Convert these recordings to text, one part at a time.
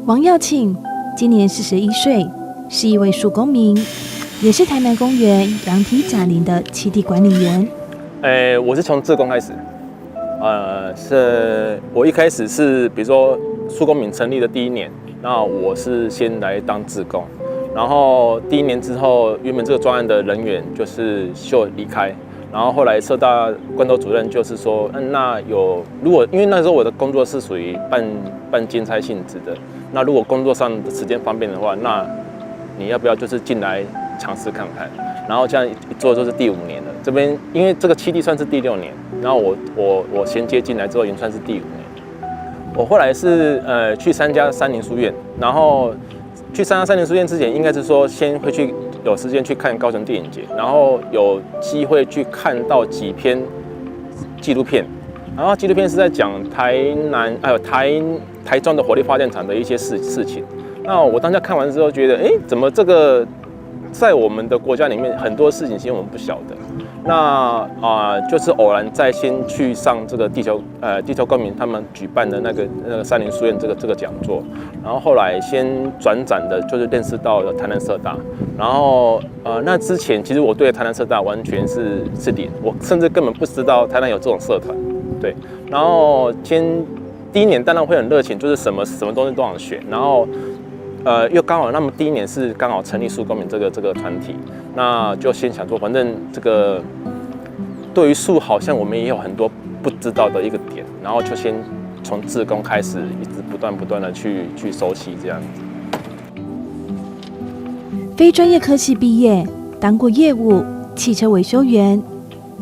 王耀庆今年41岁，是一位树公民，也是台南公园羊蹄甲林的栖地管理员。我是从志工开始，是我一开始是比如说树公民成立的第1年，那我是先来当志工，然后第1年之后，原本这个专案的人员就是就离开。然后后来社大关头主任就是说，那如果因为那时候我的工作是属于半兼差性质的，那如果工作上的时间方便的话，那你要不要就是进来尝试看看？然后这样一做就是第5年了。这边因为这个栖地算是第6年，然后我衔接进来之后，已经算是第5年。我后来是去参加3年书院，然后去参加3年书院之前，应该是说先会去。有时间去看高雄电影节，然后有机会去看到几篇纪录片，然后纪录片是在讲台南还有台中的火力发电厂的一些事情。那我当下看完之后觉得，怎么这个在我们的国家里面很多事情其实我们不晓得。那就是偶然在先去上这个地球公民他们举办的那个3年书院这个讲座，然后后来先转展的就是认识到了台南社大，然后那之前其实我对台南社大完全是零，我甚至根本不知道台南有这种社团，对，然后第1年当然会很热情，就是什么东西都想学，然后又刚好那么第1年是刚好成立树公民这个团体，那就先想说，反正这个对于树好像我们也有很多不知道的一个点，然后就先从志工开始，一直不断的去熟悉这样子。非专业科系毕业，当过业务、汽车维修员，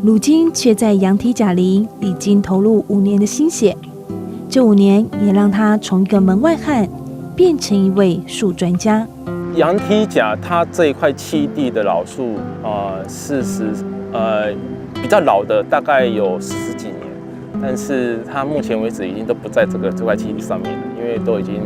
如今却在羊蹄甲林已经投入5年的心血。这5年也让他从一个门外汉变成一位树专家。羊蹄甲它这一块栖地的老树，比较老的大概有40几年，但是它目前为止已经都不在这块栖地上面了，因为都已经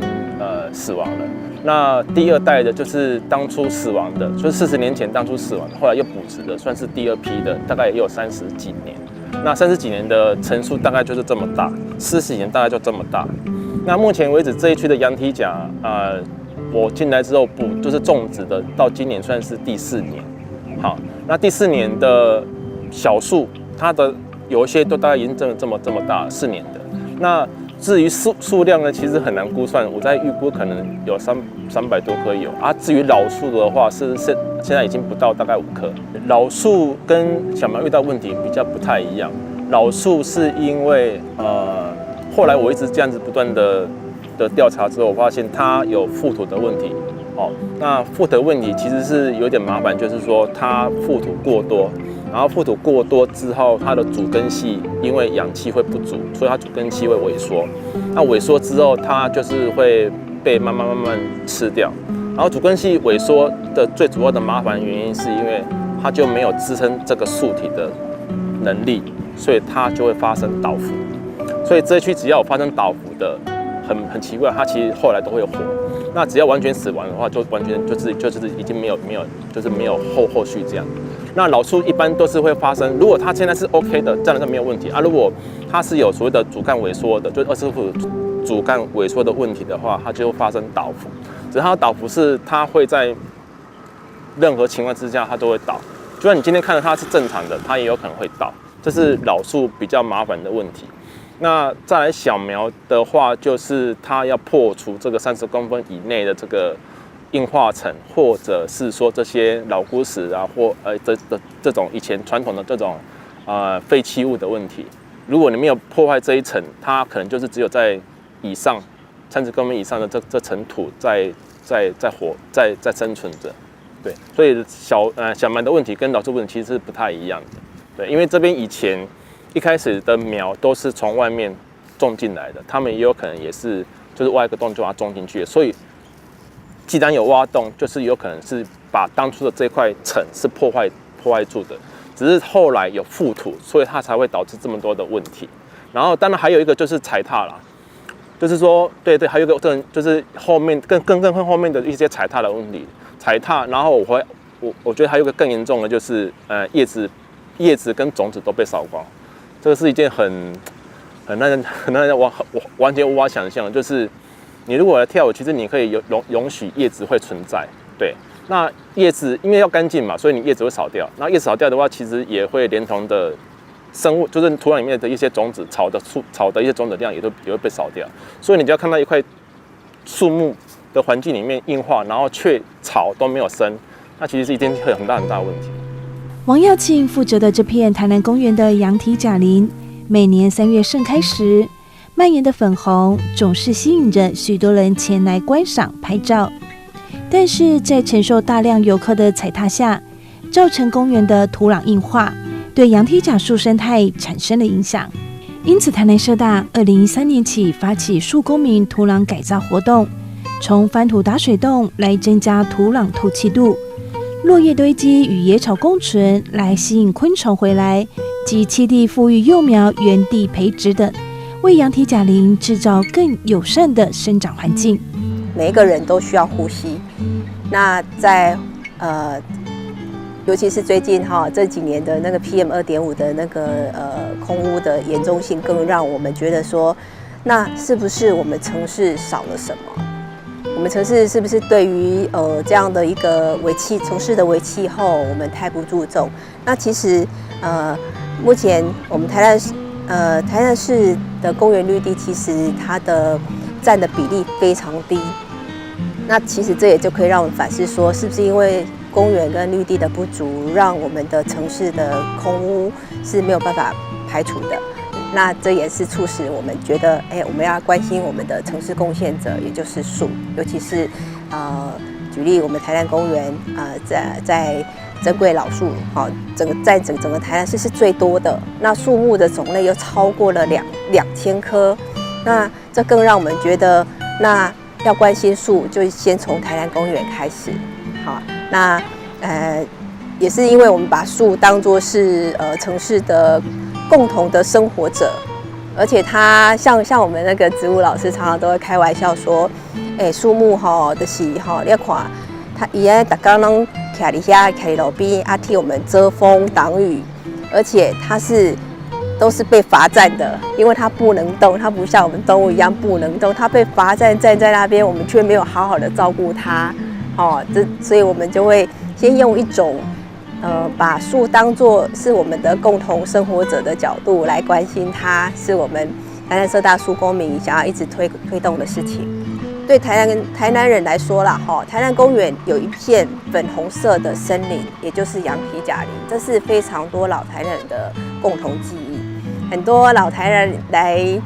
死亡了。那第2代的就是当初死亡的，就是40年前当初死亡的，后来又补植的，算是第2批的，大概也有30几年。那30几年的成树大概就是这么大，40几年大概就这么大。那目前为止这一区的羊蹄甲，我进来之后就是种植的，到今年算是第4年。好，那第4年的小树，它的有一些都大概已经这么大4年的。那至于数量呢，其实很难估算，我在预估可能有300多棵有啊。至于老树的话，现在已经不到大概5棵。老树跟小苗遇到问题比较不太一样，老树是因为后来我一直这样子不断的调查之后，我发现它有覆土的问题。那覆土的问题其实是有点麻烦，就是说它覆土过多，然后覆土过多之后，它的主根系因为氧气会不足，所以它主根系会萎缩。那萎缩之后，它就是会被慢慢吃掉。然后主根系萎缩的最主要的麻烦原因，是因为它就没有支撑这个树体的能力，所以它就会发生倒伏。所以这一区只要有发生倒伏的，很奇怪，它其实后来都会有火。那只要完全死亡的话，就完全就是已经没有就是没有后续这样。那老树一般都是会发生，如果它现在是 OK 的，这样是没有问题啊。如果它是有所谓的主干萎缩的，就20伏主干萎缩的问题的话，它就会发生倒伏。只是它的倒伏是它会在任何情况之下它都会倒，就算你今天看到它是正常的，它也有可能会倒。这是老树比较麻烦的问题。那再来小苗的话，就是它要破除这个30公分以内的这个硬化层，或者是说这些老枯石啊，或这种以前传统的这种废弃物的问题。如果你没有破坏这一层，它可能就是只有在以上30公分以上的这层土在生存着。对，所以小苗的问题跟老树问题其实是不太一样的。对，因为这边以前一开始的苗都是从外面种进来的，他们也有可能也是就是挖一个洞就把它种进去，所以既然有挖洞，就是有可能是把当初的这块层是破坏住的，只是后来有覆土，所以它才会导致这么多的问题。然后当然还有一个就是踩踏啦，就是说对，还有一个就是后面更后面的一些踩踏的问题，踩踏，然后我觉得还有一个更严重的就是叶子跟种子都被烧光。这个是一件很让人完全无法想象的，就是你如果来跳舞，其实你可以容许叶子会存在，对。那叶子因为要干净嘛，所以你叶子会扫掉。那叶子扫掉的话，其实也会连同的生物，就是土壤里面的一些种子，草的一些种子量也会被扫掉。所以你只要看到一块树木的环境里面硬化，然后却草都没有生，那其实是一定会有很大的问题。王耀庆负责的这片台南公园的羊蹄甲林，每年3月盛开时，蔓延的粉红总是吸引着许多人前来观赏拍照。但是在承受大量游客的踩踏下，造成公园的土壤硬化，对羊蹄甲树生态产生了影响。因此，台南社大2013年起发起树公民土壤改造活动，从翻土打水洞来增加土壤透气度，落叶堆积与野草共存来吸引昆虫回来，及栖地富裕幼苗原地培植等，为羊蹄甲林制造更友善的生长环境。每一个人都需要呼吸。那在尤其是最近这几年的那个 PM2.5 的那个空污的严重性，更让我们觉得说，那是不是我们城市少了什么？我们城市是不是对于这样的一个城市的微气候，我们太不注重？那其实目前我们台南市的公园绿地，其实它的占的比例非常低。那其实这也就可以让我们反思说，是不是因为公园跟绿地的不足，让我们的城市的空污是没有办法排除的？那这也是促使我们觉得，我们要关心我们的城市贡献者，也就是树，尤其是举例我们台南公园在珍贵老树，整个台南市是最多的，那树木的种类又超过了2000棵，那这更让我们觉得，那要关心树，就先从台南公园开始。好，那也是因为我们把树当作是城市的共同的生活者，而且它像我们那个植物老师常常都会开玩笑说，树木就是你要看它伊每天拢徛伫遐，徛伫路边替我们遮风挡雨，而且它都是被罚站的，因为它不能动，它不像我们动物一样不能动，它被罚站站在那边，我们却没有好好的照顾它，所以我们就会先用一种把树当作是我们的共同生活者的角度来关心它，是我们台南社大树公民想要一直推动的事情。对台南人来说啦，台南公园有一片粉红色的森林，也就是羊蹄甲林，这是非常多老台南人的共同记忆。很多老台南人来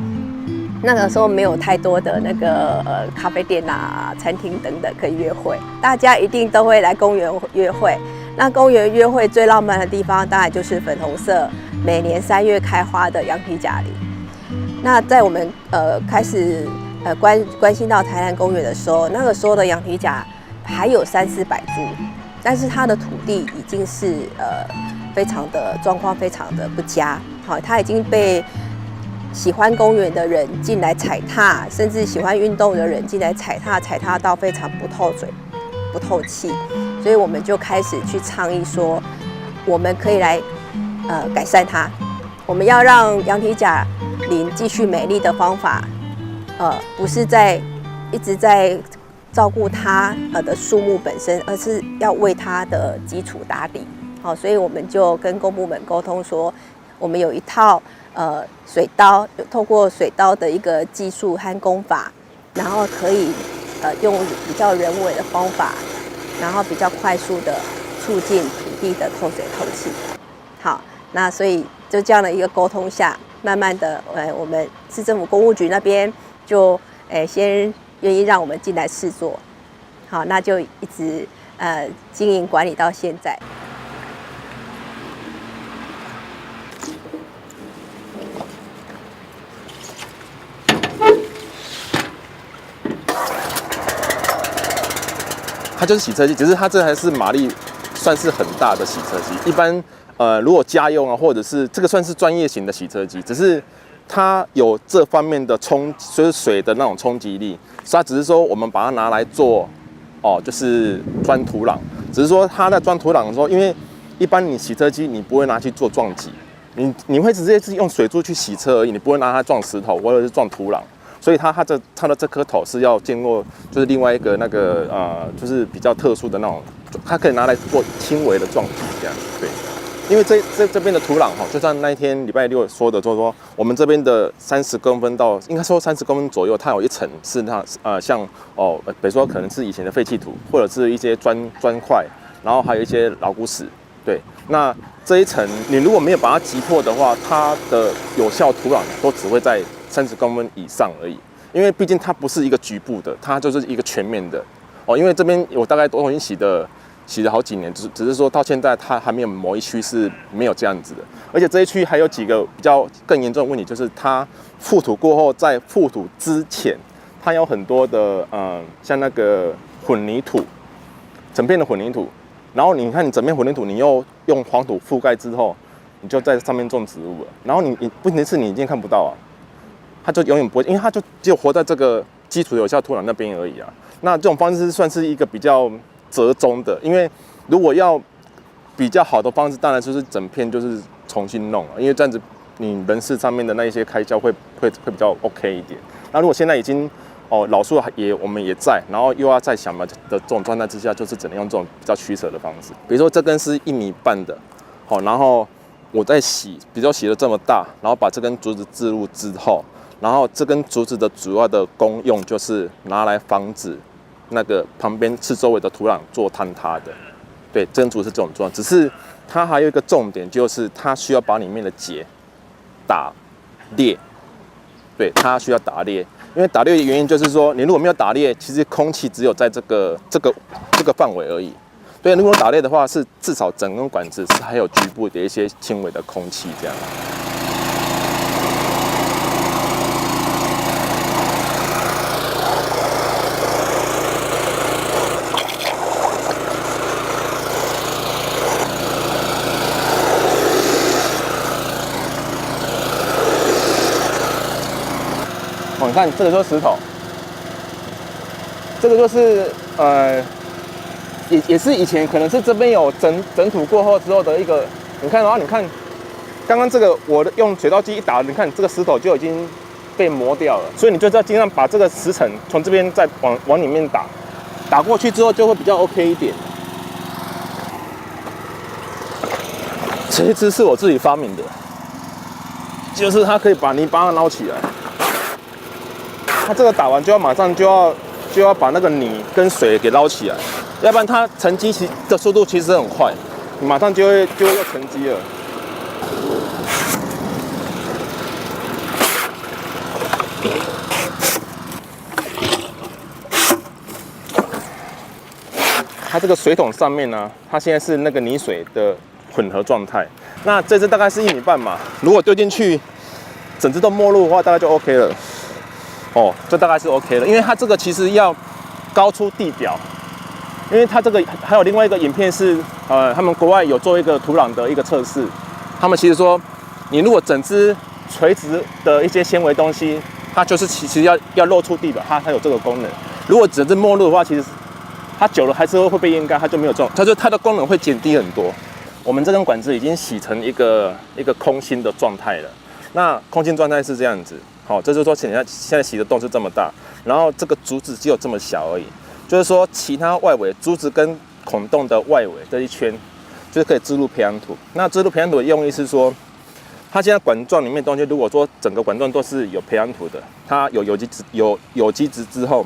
那个时候没有太多的那个咖啡店啊、餐厅等等可以约会，大家一定都会来公园约会。那公园约会最浪漫的地方，当然就是粉红色，每年3月开花的羊蹄甲林。那在我们开始关心到台南公园的时候，那个时候的羊蹄甲还有300-400株，但是它的土地已经是非常的状况非常的不佳，它已经被喜欢公园的人进来踩踏，甚至喜欢运动的人进来踩踏到非常不透水、不透气，所以我们就开始去倡议说，我们可以来改善它，我们要让羊蹄甲林继续美丽的方法，不是一直在照顾它的树木本身，而是要为它的基础打底。所以我们就跟公部门沟通说，我们有一套水刀，透过水刀的一个技术和工法，然后可以用比较人为的方法，然后比较快速的促进土地的透水透气。好，那所以就这样的一个沟通下，慢慢的我们市政府工务局那边就先愿意让我们进来试做，好，那就一直经营管理到现在。它就是洗车机，只是它这还是马力算是很大的洗车机。一般如果家用啊，或者是这个算是专业型的洗车机，只是它有这方面的就是水的那种冲击力，所以它只是说我们把它拿来做就是钻土壤。只是说它在钻土壤的时候，因为一般你洗车机你不会拿去做撞击，你会直接是用水柱去洗车而已，你不会拿它撞石头或者是撞土壤。所以它的这颗头是要经过就是另外一个那个就是比较特殊的那种，它可以拿来做轻微的撞击这样，对。因为这边的土壤就像那一天礼拜六说的，就是说我们这边的30公分到应该说30公分左右，它有一层是它像比如说可能是以前的废弃土，或者是一些砖块，然后还有一些老骨屎，对。那这一层你如果没有把它击破的话，它的有效土壤都只会在30公分以上而已，因为毕竟它不是一个局部的，它就是一个全面的因为这边我大概都已经洗了好几年，只是说到现在它还没有某一区是没有这样子的，而且这一区还有几个比较更严重的问题，就是它覆土过后，在覆土之前，它有很多的像那个混凝土，整片的混凝土，然后你看你整片混凝土，你又用黄土覆盖之后，你就在上面种植物了，然后你问题是你已经看不到啊，它就永远不会，因为它就只有活在这个基础有效土壤那边而已啊。那这种方式算是一个比较折中的，因为如果要比较好的方式，当然就是整片就是重新弄了，因为这样子你人事上面的那一些开销会比较 OK 一点。那如果现在已经老树我们也在，然后又要再想嘛的这种状态之下，就是只能用这种比较取舍的方式。比如说这根是1.5米的，然后我在比较洗了这么大，然后把这根竹子置入之后，然后这根竹子的主要的功用就是拿来防止那个旁边周围的土壤做坍塌的，对，这根竹是这种状况。只是它还有一个重点，就是它需要把里面的结打裂，对，它需要打裂。因为打裂的原因就是说，你如果没有打裂，其实空气只有在这个范围而已。对，如果打裂的话，是至少整根管子是还有局部的一些轻微的空气这样。你看这个就是石头，这个就是也是以前可能是这边有整土过后之后的一个，你看，然后你看刚刚这个我用水稻机一打，你看这个石头就已经被磨掉了，所以你就要尽量把这个石层从这边再往里面打过去之后就会比较 OK 一点。这一支是我自己发明的，就是它可以把泥巴捞起来。它这个打完就要马上就要把那个泥跟水给捞起来，要不然它沉积的速度其实很快，你马上就会又沉积了。它这个水桶上面呢，它现在是那个泥水的混合状态。那这支大概是1.5米嘛，如果丢进去，整支都没入的话，大概就 OK 了。这大概是 OK 了，因为它这个其实要高出地表，因为它这个还有另外一个影片是，他们国外有做一个土壤的一个测试，他们其实说，你如果整支垂直的一些纤维东西，它就是其实要露出地表，它有这个功能。如果整支没入的话，其实它久了还是会被淹干，它就没有这种，它的功能会减低很多。我们这根管子已经洗成一个空心的状态了，那空心状态是这样子。好，这就是说现在洗的洞是这么大，然后这个竹子只有这么小而已。就是说，其他外围竹子跟孔洞的外围这一圈，就是可以置入培养土。那置入培养土的用意是说，它现在管状里面的东西，如果说整个管状都是有培养土的，它有有机质之后，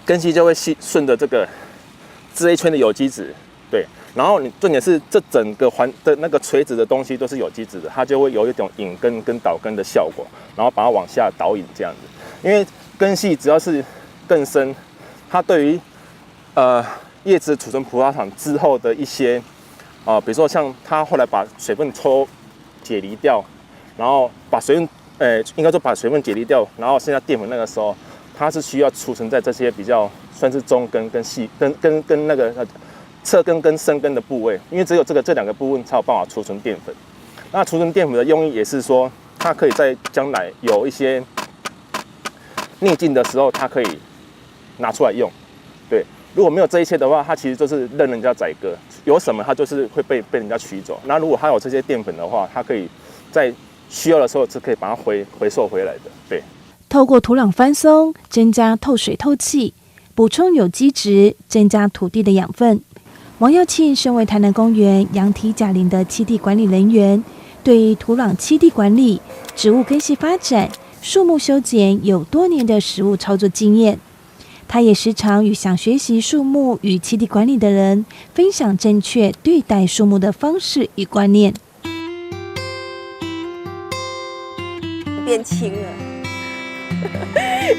根系就会顺着这一圈的有机质，对。然后重点是这整个的那个垂直的东西都是有机质的，它就会有一种引根跟导根的效果，然后把它往下导引这样子。因为根系只要是更深，它对于叶子储存葡萄糖之后的一些比如说像它后来把水分解离掉，然后把水分应该说把水分解离掉，然后剩下淀粉那个时候，它是需要储存在这些比较算是中根跟细跟那个侧根跟深根的部位，因为只有这两个部分才有办法储存淀粉。那储存淀粉的用意也是说，它可以在将来有一些逆境的时候，它可以拿出来用。对，如果没有这一切的话，它其实就是任人家宰割，有什么它就是会被人家取走。那如果它有这些淀粉的话，它可以在需要的时候是可以把它回收回来的。对。透过土壤翻松，增加透水透气，补充有机质，增加土地的养分。王耀庆身为台南公园羊蹄甲林的栖地管理人员，对于土壤栖地管理、植物根系发展、树木修剪有多年的实务操作经验。他也时常与想学习树木与栖地管理的人分享正确对待树木的方式与观念。变轻了，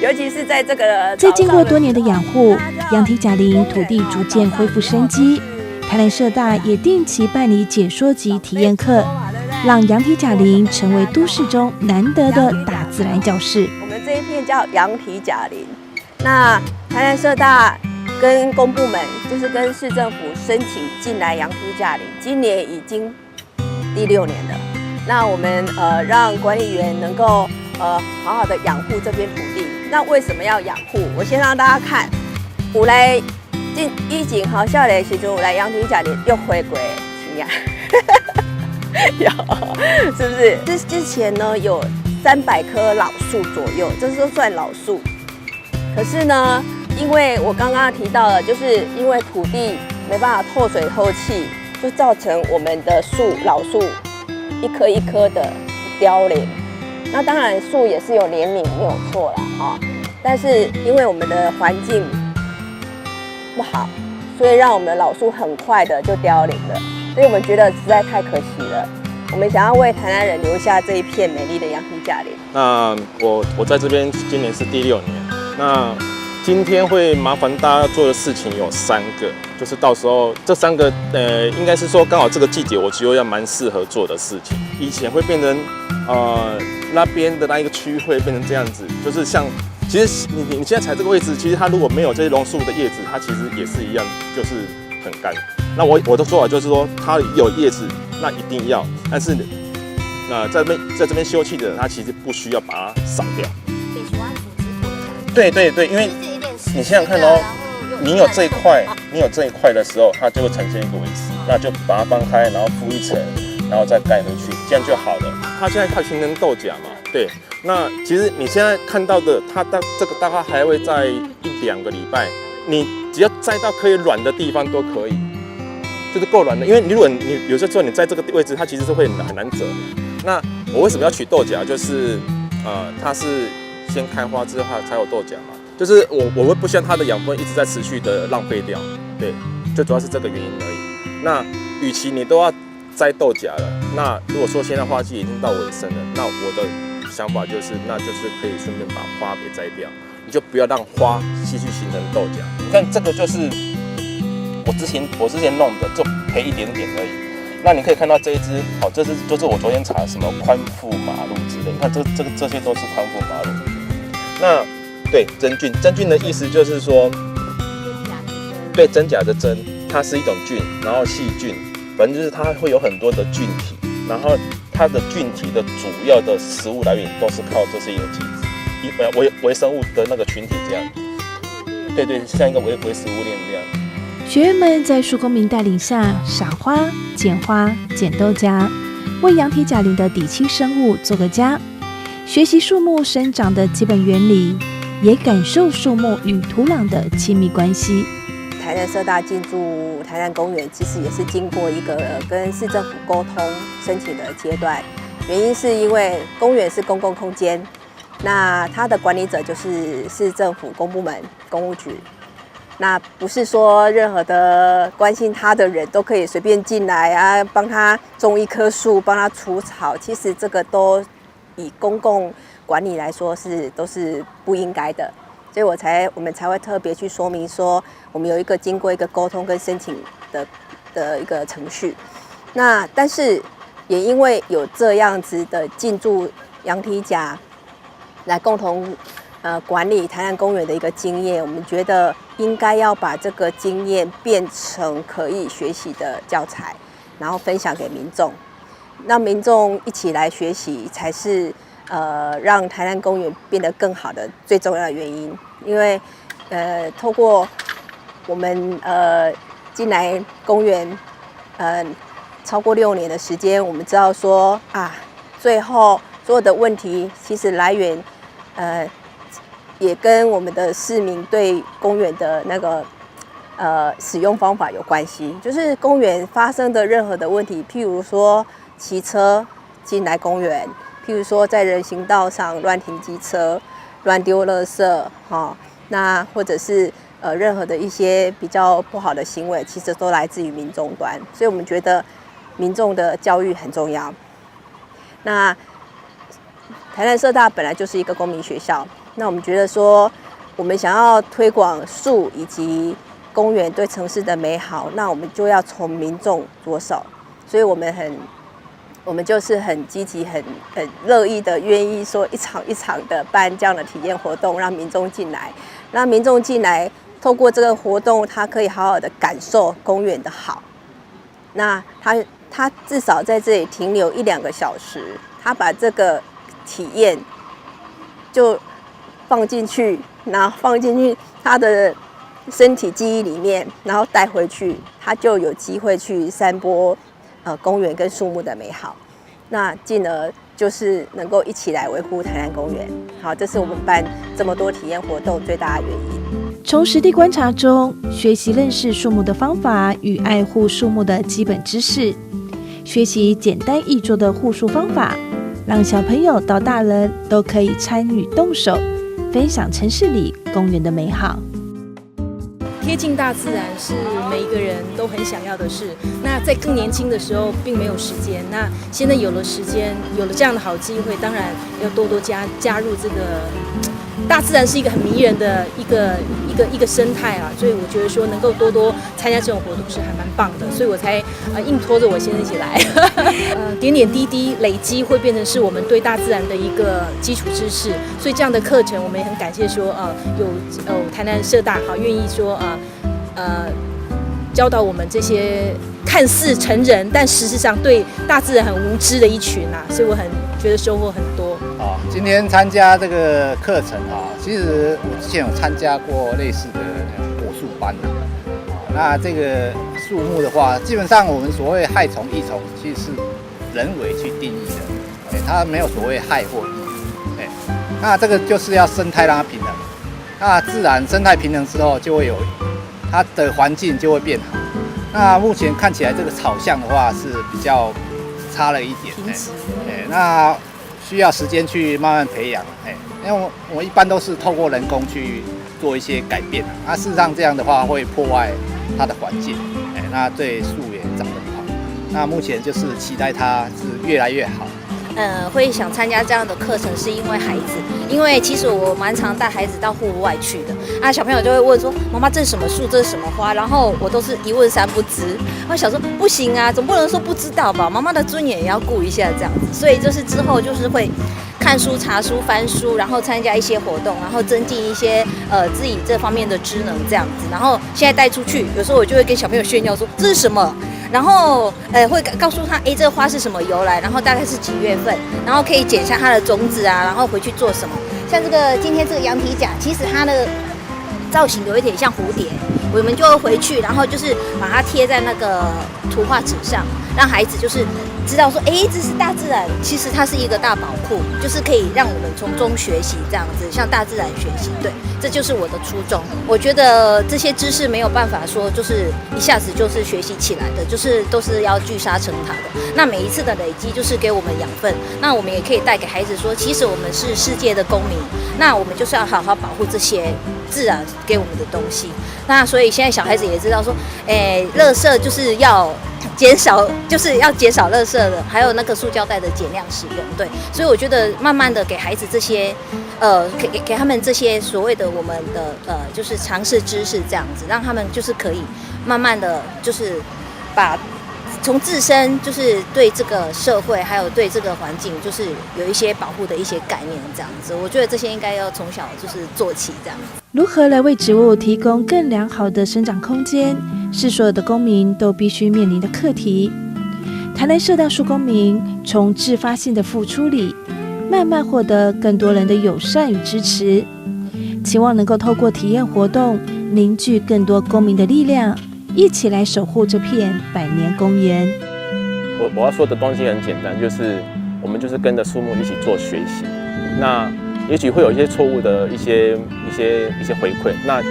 尤其是在这个在经过多年的养护，羊蹄甲林土地逐渐恢复生机。台南社大也定期办理解说及体验课，让羊蹄甲林成为都市中难得的大自然教室。我们这一片叫羊蹄甲林。那台南社大跟公部门，就是跟市政府申请进来羊蹄甲林，今年已经第6年了。那我们让管理员能够好好的养护这片土地。那为什么要养护？我先让大家看，我来以前好少的时阵，我来羊蹄甲林又回归青呀，有是不是？之前呢有300棵老树左右，这都算老树。可是呢，因为我刚刚提到了，就是因为土地没办法透水透气，就造成我们的老树一棵一棵的凋零。那当然树也是有年龄没有错啦，但是因为我们的环境不好，所以让我们的老树很快的就凋零了。所以我们觉得实在太可惜了。我们想要为台南人留下这一片美丽的羊蹄甲林。那我在这边今年是第6年。那今天会麻烦大家做的事情有3个，就是到时候这3个，应该是说刚好这个季节，我觉得要蛮适合做的事情。以前会变成，那边的那一个区域会变成这样子，就是像，其实你现在踩这个位置，其实它如果没有这些榕树的叶子，它其实也是一样，就是很干。那我的做法就是说，它有叶子，那一定要，但是，在这边休憩的人，他其实不需要把它扫掉。对，因为你想想看哦，你有这一块的时候，它就会呈现一个尾丝，那就把它翻开，然后铺一层，然后再盖回去，这样就好了。它现在快形成豆荚嘛，对。那其实你现在看到的，它这个大概还会在1-2个礼拜，你只要栽到可以软的地方都可以，就是够软的。因为如果你有些时候你在这个位置，它其实是会很难折。那我为什么要取豆荚？就是它是先开花之后才有豆荚嘛，就是我会不希望它的养分一直在持续的浪费掉，对，最主要是这个原因而已。那与其你都要摘豆荚了，那如果说现在花季已经到尾声了，那我的想法就是，那就是可以顺便把花给摘掉，你就不要让花继续形成豆荚。你看这个就是我之前弄的，就赔一点点而已。那你可以看到这一支，这是就是我昨天查什么宽腹马路之类，你看这些都是宽腹马路。那对真菌的意思就是说，对真假的真，它是一种菌，然后细菌，反正就是它会有很多的菌体，然后它的菌体的主要的食物来源都是靠这些有机质，微生物的那个群体这样。对，像一个微食物链这样。学员们在树公民带领下赏花、捡豆荚，为羊蹄甲林的底栖生物做个家，学习树木生长的基本原理，也感受树木与土壤的亲密关系。台南社大进驻台南公园，其实也是经过一个跟市政府沟通申请的阶段，原因是因为公园是公共空间，那它的管理者就是市政府公部门公务局。那不是说任何的关心他的人都可以随便进来啊，帮他种一棵树，帮他除草。其实这个都以公共管理来说都是不应该的，所以我们才会特别去说明说，我们有一个经过一个沟通跟申请的一个程序。那但是也因为有这样子的进驻羊蹄甲来共同管理台南公园的一个经验，我们觉得应该要把这个经验变成可以学习的教材，然后分享给民众，让民众一起来学习，才是让台南公园变得更好的最重要的原因。因为透过我们进来公园超过6年的时间，我们知道说最后所有的问题其实来源也跟我们的市民对公园的那个使用方法有关系。就是公园发生的任何的问题，譬如说骑车进来公园，譬如说在人行道上乱停机车、乱丢垃圾，那或者是任何的一些比较不好的行为，其实都来自于民众端。所以我们觉得民众的教育很重要。那台南社大本来就是一个公民学校，那我们觉得说，我们想要推广树以及公园对城市的美好，那我们就要从民众着手。所以我们就是很积极、很乐意的，愿意说一场一场的办这样的体验活动，让民众进来，让民众进来，透过这个活动，他可以好好的感受公园的好。那他至少在这里停留1-2个小时，他把这个体验就放进去，然后放进去他的身体记忆里面，然后带回去，他就有机会去散播公园跟树木的美好，那进而就是能够一起来维护台南公园。好，这是我们办这么多体验活动最大的原因。从实地观察中学习认识树木的方法与爱护树木的基本知识，学习简单易做的护树方法，让小朋友到大人都可以参与动手，分享城市里公园的美好。贴近大自然是每一个人都很想要的事。那在更年轻的时候并没有时间，那现在有了时间，有了这样的好机会，当然要多多加入这个。大自然是一个很迷人的一个生态啊，所以我觉得说能够多多参加这种活动是还蛮棒的，所以我才硬拖着我先生一起来。点点滴滴累积会变成是我们对大自然的一个基础知识，所以这样的课程我们也很感谢说有台南社大好愿意说教导我们这些看似成人但实质上对大自然很无知的一群啊，所以我很觉得收获很多。今天参加这个课程其实我之前有参加过类似的果树班那这个树木的话，基本上我们所谓害虫、益虫，其实是人为去定义的，它没有所谓害或益。那这个就是要生态让它平衡，那自然生态平衡之后，就会有它的环境就会变好。那目前看起来这个草相的话是比较差了一点，那需要时间去慢慢培养，因为我一般都是透过人工去做一些改变，那事实上这样的话会破坏它的环境，那对树也长得不好。那目前就是期待它是越来越好。会想参加这样的课程是因为孩子，因为其实我蛮常带孩子到户外去的，小朋友就会问说妈妈这是什么树，这是什么花，然后我都是一问三不知。我想说不行啊，总不能说不知道吧，妈妈的尊严也要顾一下这样子，所以就是之后就是会看书、查书、翻书，然后参加一些活动，然后增进一些自己这方面的知能这样子，然后现在带出去，有时候我就会跟小朋友炫耀说这是什么。然后会告诉他，这个花是什么由来，然后大概是几月份，然后可以剪下它的种子啊，然后回去做什么。像今天这个羊蹄甲，其实它的造型有一点像蝴蝶，我们就会回去，然后就是把它贴在那个图画纸上，让孩子就是知道说，这是大自然，其实它是一个大宝库，就是可以让我们从中学习这样子，向大自然学习。对，这就是我的初衷。我觉得这些知识没有办法说就是一下子就是学习起来的，就是都是要聚沙成塔的。那每一次的累积就是给我们养分，那我们也可以带给孩子说，其实我们是世界的公民，那我们就是要好好保护这些自然给我们的东西。那所以现在小孩子也知道说，垃圾就是要减少，就是要减少垃圾的，还有那个塑胶袋的减量使用。对，所以我觉得慢慢的给孩子这些，给他们这些所谓的我们的就是常识知识这样子，让他们就是可以慢慢的就是把从自身就是对这个社会还有对这个环境就是有一些保护的一些概念这样子。我觉得这些应该要从小就是做起这样子。如何来为植物提供更良好的生长空间，是所有的公民都必须面临的课题。台南社大树公民从自发性的付出里，慢慢获得更多人的友善与支持，期望能够透过体验活动，凝聚更多公民的力量，一起来守护这片百年公园。我要说的东西很简单，就是我们就是跟着树木一起做学习。那也许会有一些错误的一些回馈。那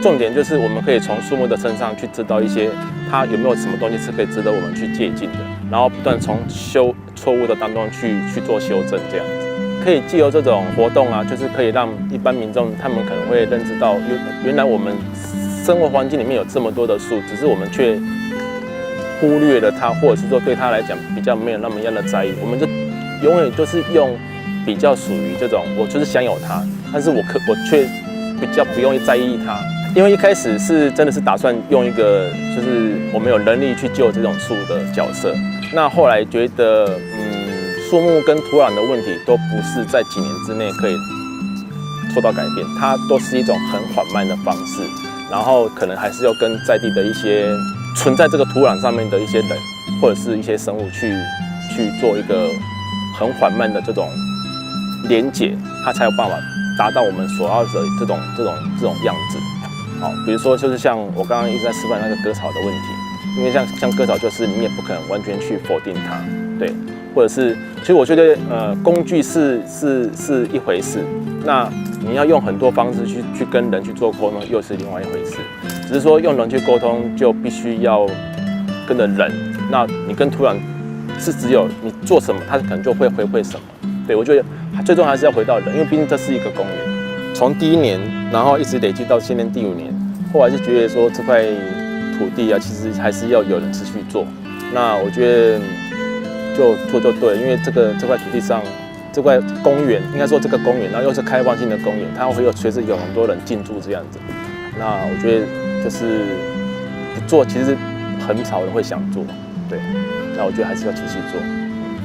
重点就是我们可以从树木的身上去知道一些它有没有什么东西是可以值得我们去借鉴的，然后不断从错误的当中去做修正，这样子可以藉由这种活动啊，就是可以让一般民众他们可能会认知到，原来我们生活环境里面有这么多的树，只是我们却忽略了它，或者是说对它来讲比较没有那么样的在意，我们就永远就是用比较属于这种我就是享有它，但是我却比较不用在意它。因为一开始是真的是打算用一个就是我们有能力去救这种树的角色，那后来觉得树木跟土壤的问题都不是在几年之内可以做到改变，它都是一种很缓慢的方式，然后可能还是要跟在地的一些存在这个土壤上面的一些人或者是一些生物去做一个很缓慢的这种连结，它才有办法达到我们所要的这种样子。好，比如说就是像我刚刚一直在示范那个割草的问题，因为像割草就是你也不可能完全去否定它，对，或者是其实我觉得工具是一回事，那你要用很多方式去跟人去做沟通又是另外一回事，只是说用人去沟通就必须要跟着人，那你跟土壤是只有你做什么它可能就会回馈什么，对，我觉得最终还是要回到人，因为毕竟这是一个公园。从第1年，然后一直累积到今年第5年，后来就觉得说这块土地啊，其实还是要有人持续做。那我觉得就做就对了，因为这块土地上，这块公园，应该说这个公园，然后又是开放性的公园，它会随时有很多人进驻这样子。那我觉得就是不做，其实很少人会想做，对。那我觉得还是要继续做。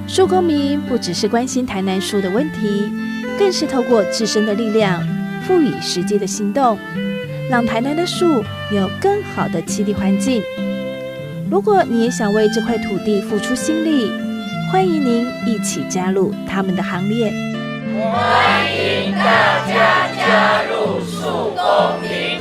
树公民不只是关心台南树的问题，更是透过自身的力量，赋予实际的行动，让台南的树有更好的栖地环境。如果你也想为这块土地付出心力，欢迎您一起加入他们的行列。欢迎大家加入树公民。